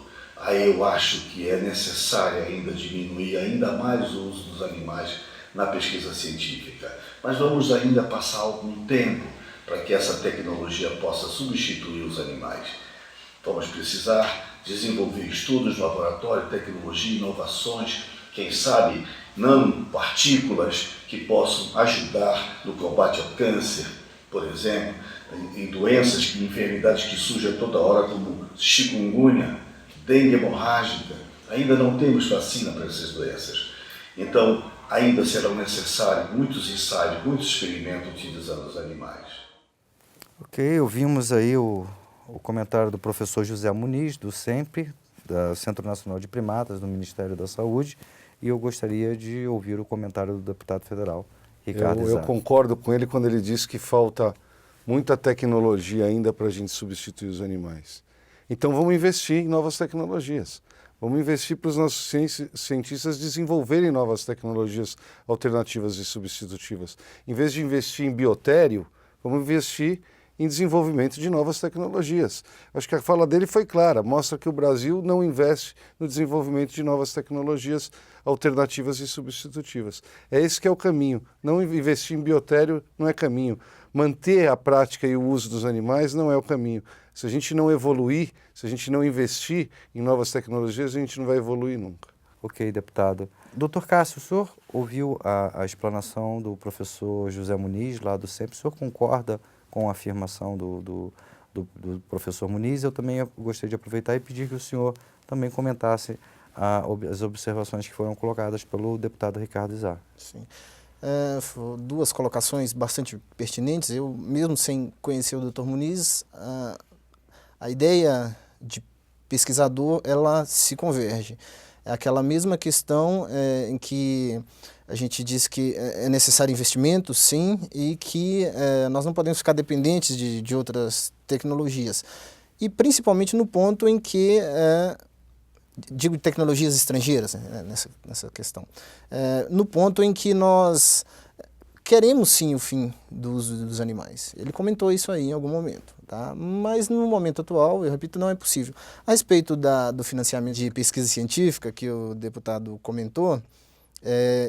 eu acho que é necessário ainda diminuir ainda mais o uso dos animais na pesquisa científica. Mas vamos ainda passar algum tempo para que essa tecnologia possa substituir os animais. Vamos precisar desenvolver estudos no laboratório, tecnologia, inovações, quem sabe nanopartículas que possam ajudar no combate ao câncer, por exemplo, em doenças, enfermidades que surgem a toda hora, como chikungunya, dengue hemorrágica. Ainda não temos vacina para essas doenças. Então, ainda serão necessários muitos ensaios, muitos experimentos utilizando os animais. Ok, ouvimos aí o comentário do professor José Muniz, do CENPE, do Centro Nacional de Primatas, do Ministério da Saúde, e eu gostaria de ouvir o comentário do deputado federal, Ricardo Zan. Eu concordo com ele quando ele diz que falta muita tecnologia ainda para a gente substituir os animais. Então vamos investir em novas tecnologias. Vamos investir para os nossos cientistas desenvolverem novas tecnologias alternativas e substitutivas. Em vez de investir em biotério, vamos investir em desenvolvimento de novas tecnologias. Acho que a fala dele foi clara, mostra que o Brasil não investe no desenvolvimento de novas tecnologias alternativas e substitutivas. É esse que é o caminho. Não investir em biotério não é caminho. Manter a prática e o uso dos animais não é o caminho. Se a gente não evoluir, se a gente não investir em novas tecnologias, a gente não vai evoluir nunca. Ok, deputado. Doutor Cássio, o senhor ouviu a explanação do professor José Muniz, lá do CENPE. O senhor concorda com a afirmação do do professor Muniz, eu também gostaria de aproveitar e pedir que o senhor também comentasse as observações que foram colocadas pelo deputado Ricardo Izar. Sim. Duas colocações bastante pertinentes. Eu, mesmo sem conhecer o Dr. Muniz, a ideia de pesquisador, ela se converge. É aquela mesma questão em que a gente diz que é necessário investimento, sim, e que nós não podemos ficar dependentes de outras tecnologias. E principalmente no ponto em que, digo tecnologias estrangeiras, né, nessa questão, no ponto em que nós queremos sim o fim do uso dos animais. Ele comentou isso aí em algum momento, tá? Mas no momento atual, eu repito, não é possível. A respeito do financiamento de pesquisa científica que o deputado comentou,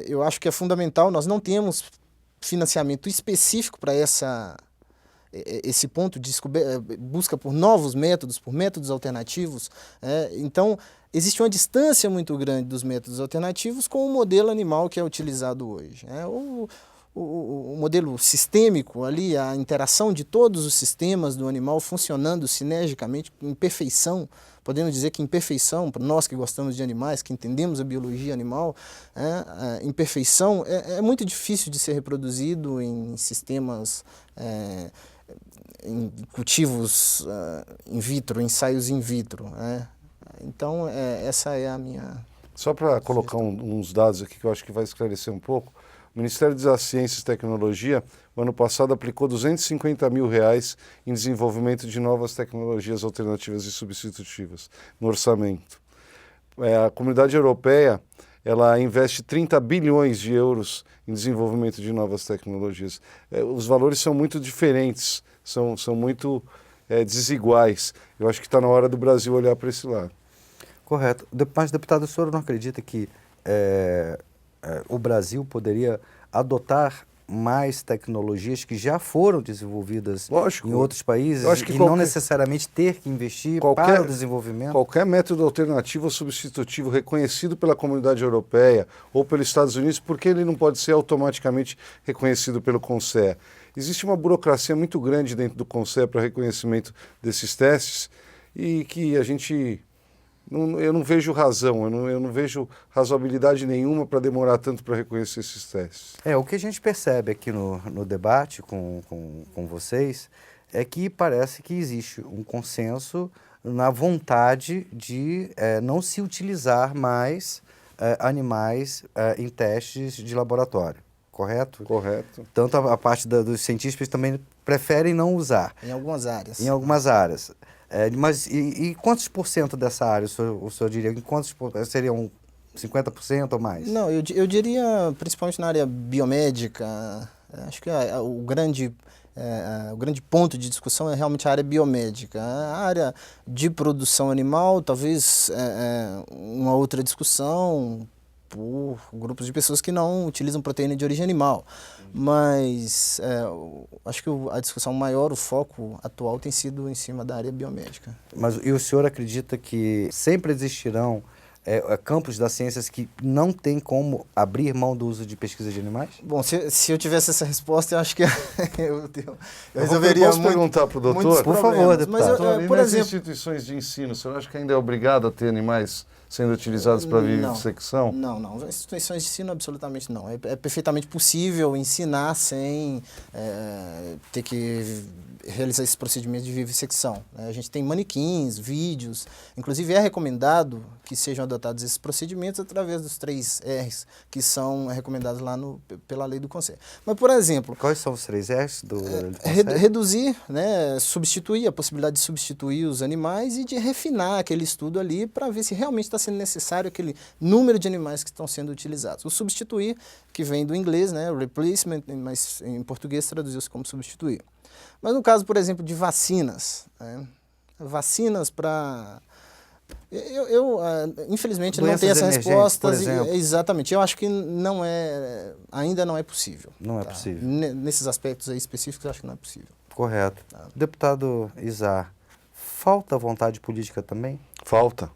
eu acho que é fundamental. Nós não temos financiamento específico para esse ponto de busca por novos métodos, por métodos alternativos. Então, existe uma distância muito grande dos métodos alternativos com o modelo animal que é utilizado hoje. O modelo sistêmico ali, a interação de todos os sistemas do animal funcionando sinergicamente, em perfeição, podemos dizer que em perfeição, para nós que gostamos de animais, que entendemos a biologia animal, em perfeição é muito difícil de ser reproduzido em sistemas, em cultivos in vitro, ensaios in vitro. Então, essa é a minha... Só para colocar uns dados aqui que eu acho que vai esclarecer um pouco, o Ministério da Ciência e Tecnologia, no ano passado, aplicou R$250 mil em desenvolvimento de novas tecnologias alternativas e substitutivas no orçamento. A Comunidade Europeia, ela investe 30 bilhões de euros em desenvolvimento de novas tecnologias. Os valores são muito diferentes, são muito desiguais. Eu acho que está na hora do Brasil olhar para esse lado. Correto. Mas, deputado, o senhor não acredita que o Brasil poderia adotar mais tecnologias que já foram desenvolvidas em outros países e não necessariamente ter que investir para o desenvolvimento? Qualquer método alternativo ou substitutivo reconhecido pela Comunidade Europeia ou pelos Estados Unidos, por que ele não pode ser automaticamente reconhecido pelo CONSEA? Existe uma burocracia muito grande dentro do CONSEA para reconhecimento desses testes e que a gente... eu não vejo razão, eu não vejo razoabilidade nenhuma para demorar tanto para reconhecer esses testes. O que a gente percebe aqui no debate com vocês é que parece que existe um consenso na vontade de não se utilizar mais animais em testes de laboratório, correto? Correto. Tanto a parte dos cientistas também preferem não usar. Em algumas áreas. Em algumas áreas. Mas e quantos por cento dessa área o senhor diria? Em quantos seriam 50% ou mais? Não, eu diria principalmente na área biomédica. Acho que o grande ponto de discussão é realmente a área biomédica. A área de produção animal, talvez uma outra discussão por grupos de pessoas que não utilizam proteína de origem animal. Mas acho que a discussão maior, o foco atual tem sido em cima da área biomédica. Mas e o senhor acredita que sempre existirão campos das ciências que não tem como abrir mão do uso de pesquisa de animais? Bom, se eu tivesse essa resposta, eu acho que eu resolveria Posso perguntar para o doutor? Por favor, deputado. Mas, por exemplo, instituições de ensino, o senhor acha que ainda é obrigado a ter animais sendo utilizados para vivisecção? Não. As instituições de ensino, absolutamente não. É perfeitamente possível ensinar sem ter que realizar esse procedimento de vivissecção. A gente tem manequins, vídeos, inclusive é recomendado que sejam adotados esses procedimentos através dos 3 R's, que são recomendados lá pela lei do Conselho. Mas, por exemplo... Quais são os 3 R's do reduzir, substituir, a possibilidade de substituir os animais e de refinar aquele estudo ali para ver se realmente está sendo necessário aquele número de animais que estão sendo utilizados. O substituir, que vem do inglês, replacement, mas em português traduziu-se como substituir. Mas no caso, por exemplo, de vacinas, vacinas para... Eu infelizmente, não tenho essa resposta. Exatamente. Eu acho que ainda não é possível. Não é possível. Nesses aspectos aí específicos, eu acho que não é possível. Correto. Deputado Izar, falta vontade política também? Falta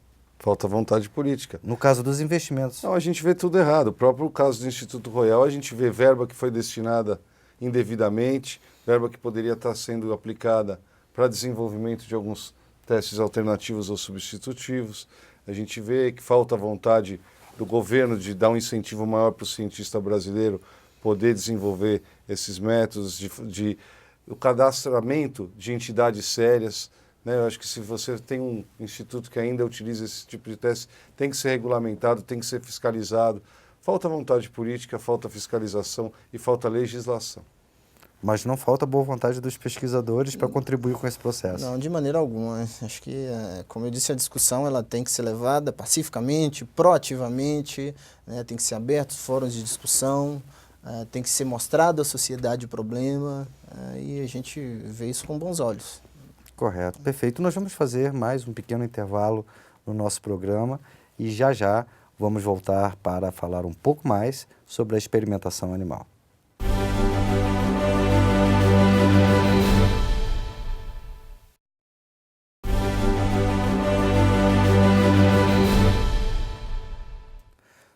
vontade política. No caso dos investimentos? Não, a gente vê tudo errado. O próprio caso do Instituto Royal, a gente vê verba que foi destinada indevidamente, verba que poderia estar sendo aplicada para desenvolvimento de alguns testes alternativos ou substitutivos. A gente vê que falta vontade do governo de dar um incentivo maior para o cientista brasileiro poder desenvolver esses métodos o cadastramento de entidades sérias. Eu acho que se você tem um instituto que ainda utiliza esse tipo de teste, tem que ser regulamentado, tem que ser fiscalizado. Falta vontade política, falta fiscalização e falta legislação. Mas não falta boa vontade dos pesquisadores para contribuir com esse processo. Não, de maneira alguma. Acho que, como eu disse, a discussão ela tem que ser levada pacificamente, proativamente, né? Tem que ser abertos fóruns de discussão, tem que ser mostrado à sociedade o problema, e a gente vê isso com bons olhos. Correto, perfeito. Nós vamos fazer mais um pequeno intervalo no nosso programa e já vamos voltar para falar um pouco mais sobre a experimentação animal.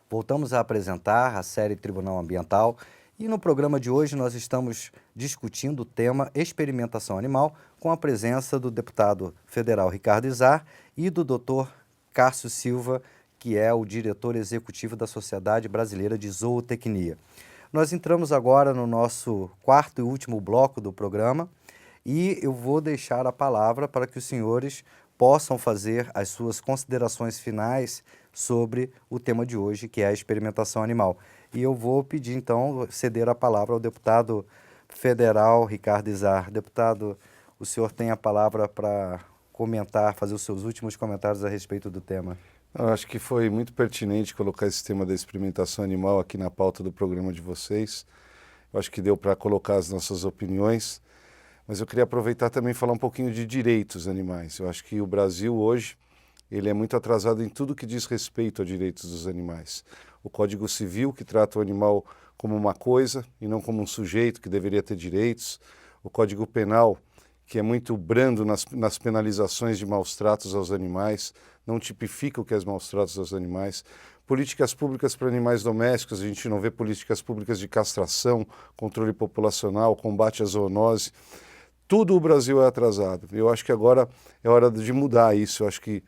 Voltamos a apresentar a série Tribunal Ambiental e no programa de hoje nós estamos discutindo o tema experimentação animal com a presença do deputado federal Ricardo Izar e do Dr. Cássio Silva, que é o diretor executivo da Sociedade Brasileira de Zootecnia. Nós entramos agora no nosso quarto e último bloco do programa e eu vou deixar a palavra para que os senhores possam fazer as suas considerações finais sobre o tema de hoje, que é a experimentação animal. E eu vou pedir, então, ceder a palavra ao deputado federal Ricardo Izar. Deputado, o senhor tem a palavra para comentar, fazer os seus últimos comentários a respeito do tema. Eu acho que foi muito pertinente colocar esse tema da experimentação animal aqui na pauta do programa de vocês. Eu acho que deu para colocar as nossas opiniões, mas eu queria aproveitar também e falar um pouquinho de direitos animais. Eu acho que o Brasil hoje ele é muito atrasado em tudo que diz respeito a direitos dos animais. O Código Civil, que trata o animal como uma coisa e não como um sujeito que deveria ter direitos. O Código Penal, que é muito brando nas penalizações de maus-tratos aos animais, não tipifica o que é maus-tratos aos animais. Políticas públicas para animais domésticos, a gente não vê políticas públicas de castração, controle populacional, combate à zoonose. Tudo o Brasil é atrasado. Eu acho que agora é hora de mudar isso. Eu acho que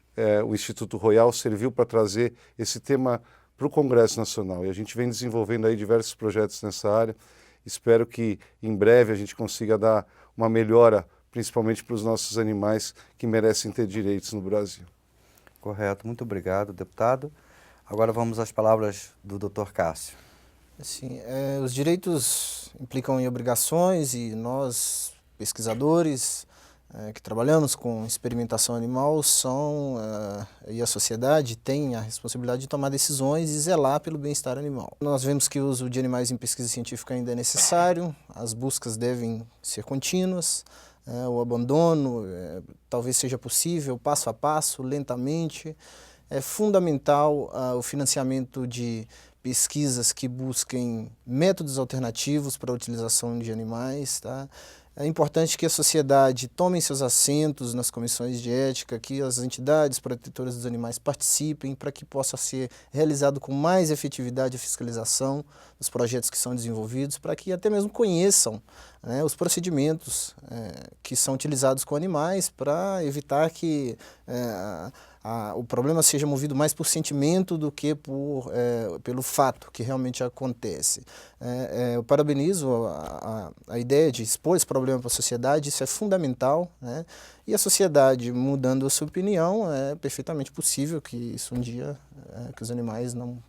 o Instituto Royal serviu para trazer esse tema para o Congresso Nacional. E a gente vem desenvolvendo aí diversos projetos nessa área. Espero que em breve a gente consiga dar uma melhora, principalmente para os nossos animais que merecem ter direitos no Brasil. Correto. Muito obrigado, deputado. Agora vamos às palavras do Dr. Cássio. Assim, os direitos implicam em obrigações e nós, pesquisadores que trabalhamos com experimentação animal, e a sociedade tem a responsabilidade de tomar decisões e zelar pelo bem-estar animal. Nós vemos que o uso de animais em pesquisa científica ainda é necessário, as buscas devem ser contínuas, o abandono talvez seja possível, passo a passo, lentamente. É fundamental o financiamento de pesquisas que busquem métodos alternativos para a utilização de animais, tá? É importante que a sociedade tome seus assentos nas comissões de ética, que as entidades protetoras dos animais participem para que possa ser realizado com mais efetividade a fiscalização dos projetos que são desenvolvidos, para que até mesmo conheçam, né, os procedimentos que são utilizados com animais para evitar que o problema seja movido mais por sentimento do que pelo fato que realmente acontece. Eu parabenizo a ideia de expor esse problema para a sociedade, isso é fundamental, né? E a sociedade mudando a sua opinião, é perfeitamente possível que isso um dia, que os animais não...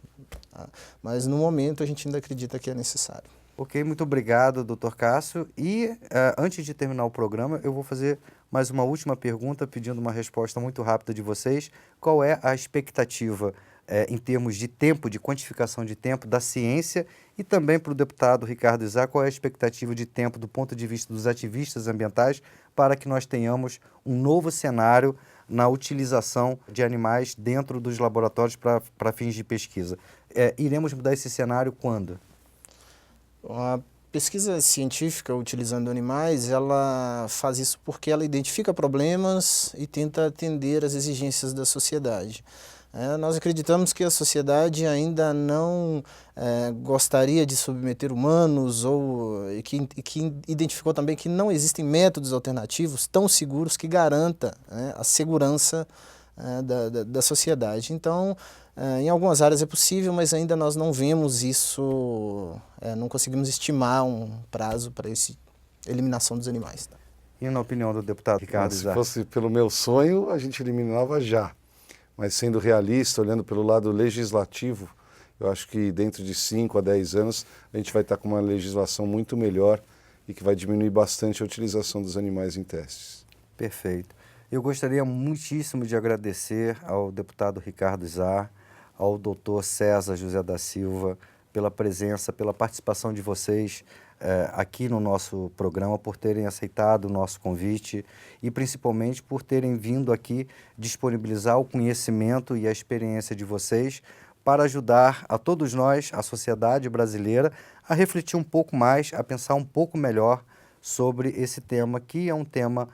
Mas no momento a gente ainda acredita que é necessário. Ok, muito obrigado, Dr. Cássio. E antes de terminar o programa, eu vou fazer mais uma última pergunta, pedindo uma resposta muito rápida de vocês. Qual é a expectativa em termos de tempo, de quantificação de tempo da ciência e também para o deputado Ricardo Izar, qual é a expectativa de tempo do ponto de vista dos ativistas ambientais para que nós tenhamos um novo cenário na utilização de animais dentro dos laboratórios para fins de pesquisa? Iremos mudar esse cenário quando? A pesquisa científica utilizando animais, ela faz isso porque ela identifica problemas e tenta atender às exigências da sociedade. Nós acreditamos que a sociedade ainda não gostaria de submeter humanos e que identificou também que não existem métodos alternativos tão seguros que garanta a segurança da sociedade. Então, em algumas áreas é possível, mas ainda nós não vemos isso, não conseguimos estimar um prazo para essa eliminação dos animais. Tá? E na opinião do deputado Ricardo Se Izar? fosse pelo meu sonho, a gente eliminava já. Mas sendo realista, olhando pelo lado legislativo, eu acho que dentro de 5 a 10 anos a gente vai estar com uma legislação muito melhor e que vai diminuir bastante a utilização dos animais em testes. Perfeito. Eu gostaria muitíssimo de agradecer ao deputado Ricardo Izar, ao doutor César José da Silva, pela presença, pela participação de vocês aqui no nosso programa, por terem aceitado o nosso convite e principalmente por terem vindo aqui disponibilizar o conhecimento e a experiência de vocês para ajudar a todos nós, a sociedade brasileira, a refletir um pouco mais, a pensar um pouco melhor sobre esse tema, que é um tema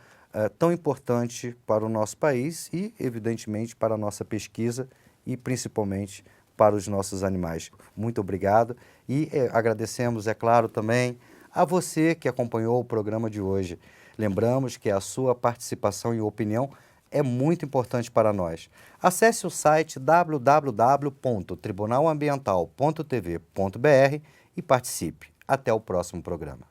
tão importante para o nosso país e, evidentemente, para a nossa pesquisa e principalmente para os nossos animais. Muito obrigado e agradecemos, é claro, também a você que acompanhou o programa de hoje. Lembramos que a sua participação e opinião é muito importante para nós. Acesse o site www.tribunalambiental.tv.br e participe. Até o próximo programa.